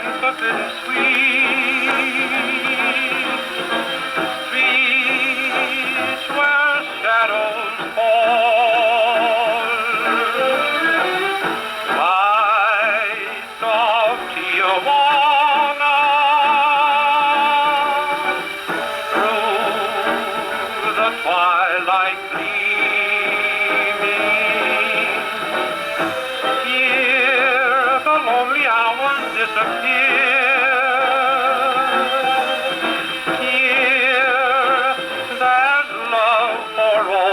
and so bittersweet. Streets where shadows fall, lights of Tijuana, through the twilight gleaming, here the lonely hours disappear. Here there's love for all.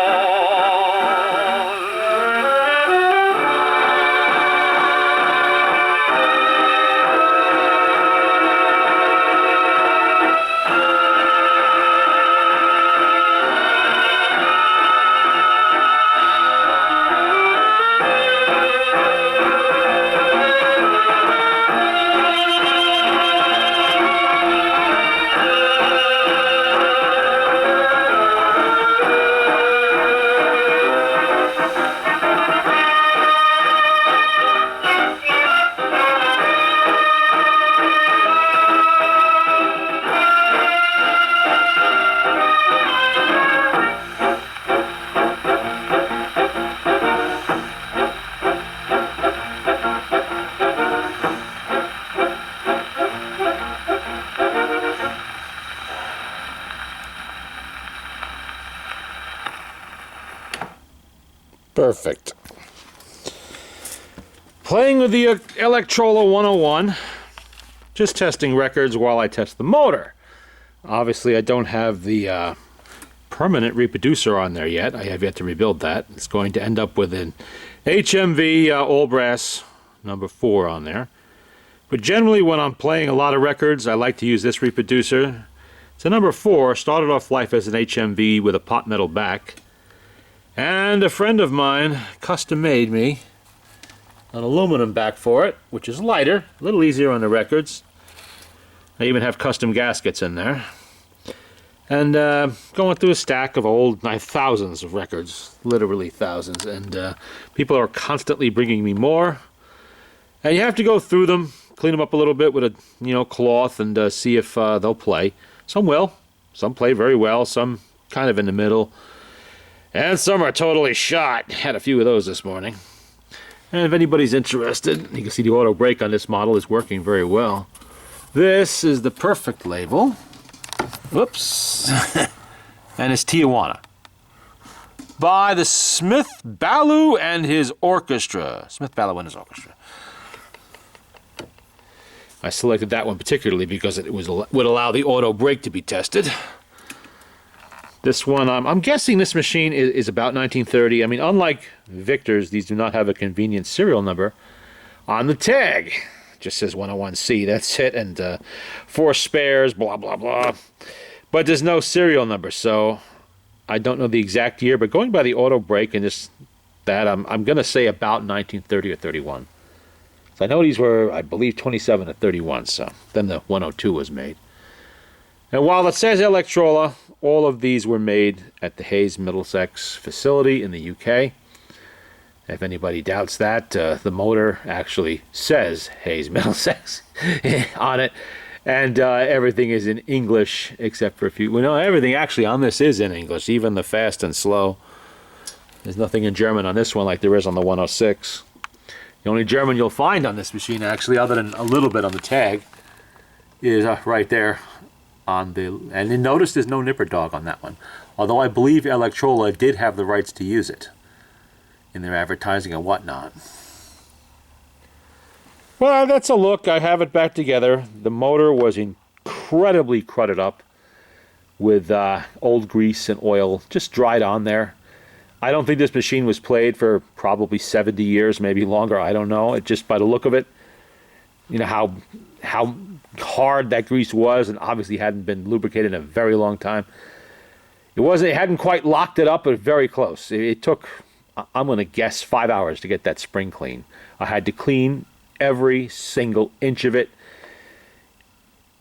Perfect. Playing with the Electrola 101. Just testing records while I test the motor. Obviously, I don't have the permanent reproducer on there yet. I have yet to rebuild that. It's going to end up with an HMV all brass number 4 on there. But generally, when I'm playing a lot of records, I like to use this reproducer. It's a number 4. Started off life as an HMV with a pot metal back. And a friend of mine custom-made me an aluminum back for it, which is lighter, a little easier on the records. I even have custom gaskets in there. And going through a stack of old thousands of records, literally thousands, and people are constantly bringing me more. And you have to go through them, clean them up a little bit with a cloth, and see if they'll play. Some will, some play very well, some kind of in the middle. And some are totally shot. Had a few of those this morning. And if anybody's interested, you can see the auto brake on this model is working very well. This is the perfect label. Whoops. And it's Tijuana. By the Smith Ballew and his orchestra. Smith Ballew and his orchestra. I selected that one particularly because it would allow the auto brake to be tested. This one, I'm guessing this machine is about 1930. I mean, unlike Victor's, these do not have a convenient serial number on the tag. It just says 101C, that's it, and 4 spares, blah, blah, blah. But there's no serial number, so I don't know the exact year, but going by the auto brake and just that, I'm going to say about 1930 or 31. So I know these were, I believe, 27 to 31, so then the 102 was made. And while it says Electrola, all of these were made at the Hayes Middlesex facility in the UK. If anybody doubts that, the motor actually says Hayes Middlesex on it. And everything is in English except for a few. Well, no, everything actually on this is in English, even the fast and slow. There's nothing in German on this one like there is on the 106. The only German you'll find on this machine, actually, other than a little bit on the tag, is right there. And then notice there's no nipper dog on that one. Although I believe Electrola did have the rights to use it in their advertising and whatnot. Well, that's a look. I have it back together. The motor was incredibly crudded up with old grease and oil just dried on there. I don't think this machine was played for probably 70 years, maybe longer. I don't know. It just by the look of it, you know how hard that grease was, and obviously hadn't been lubricated in a very long time. It hadn't quite locked it up, but very close. It took, I'm going to guess, 5 hours to get that spring clean. I had to clean every single inch of it.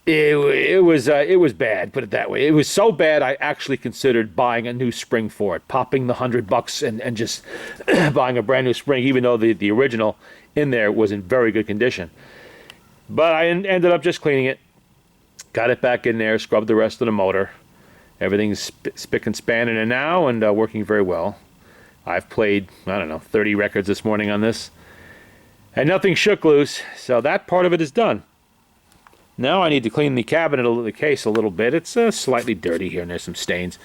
It was bad, put it that way. It was so bad I actually considered buying a new spring for it, popping the $100 and just buying a brand new spring, even though the original in there was in very good condition. But I ended up just cleaning it. Got it back in there, scrubbed the rest of the motor. Everything's spick and span in it now and working very well. I've played, I don't know, 30 records this morning on this. And nothing shook loose, so that part of it is done. Now I need to clean the cabinet, the case a little bit. It's slightly dirty here and there's some stains.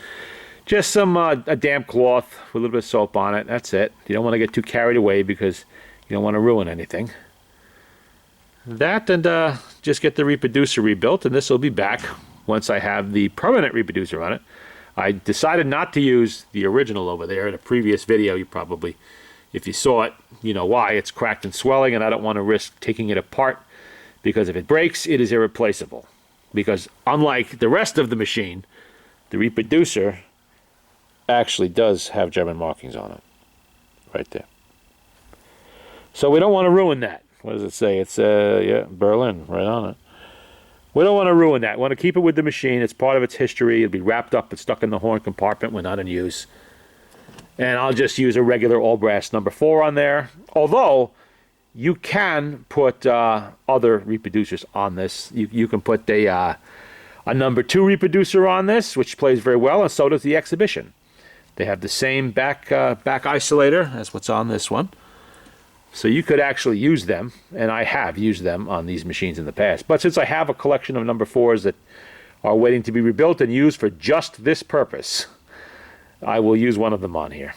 Just some a damp cloth with a little bit of soap on it. That's it. You don't want to get too carried away because you don't want to ruin anything. That and just get the reproducer rebuilt, and this will be back once I have the permanent reproducer on it. I decided not to use the original over there. In a previous video, you probably, if you saw it, you know why. It's cracked and swelling, and I don't want to risk taking it apart because if it breaks, it is irreplaceable. Because unlike the rest of the machine, the reproducer actually does have German markings on it. Right there. So we don't want to ruin that. What does it say? It's, yeah, Berlin, right on it. We don't want to ruin that. We want to keep it with the machine. It's part of its history. It'll be wrapped up and stuck in the horn compartment when not in use. And I'll just use a regular all brass number 4 on there. Although, you can put other reproducers on this. You can put a number 2 reproducer on this, which plays very well, and so does the Exhibition. They have the same back isolator as what's on this one. So you could actually use them, and I have used them on these machines in the past. But since I have a collection of number 4s that are waiting to be rebuilt and used for just this purpose, I will use one of them on here.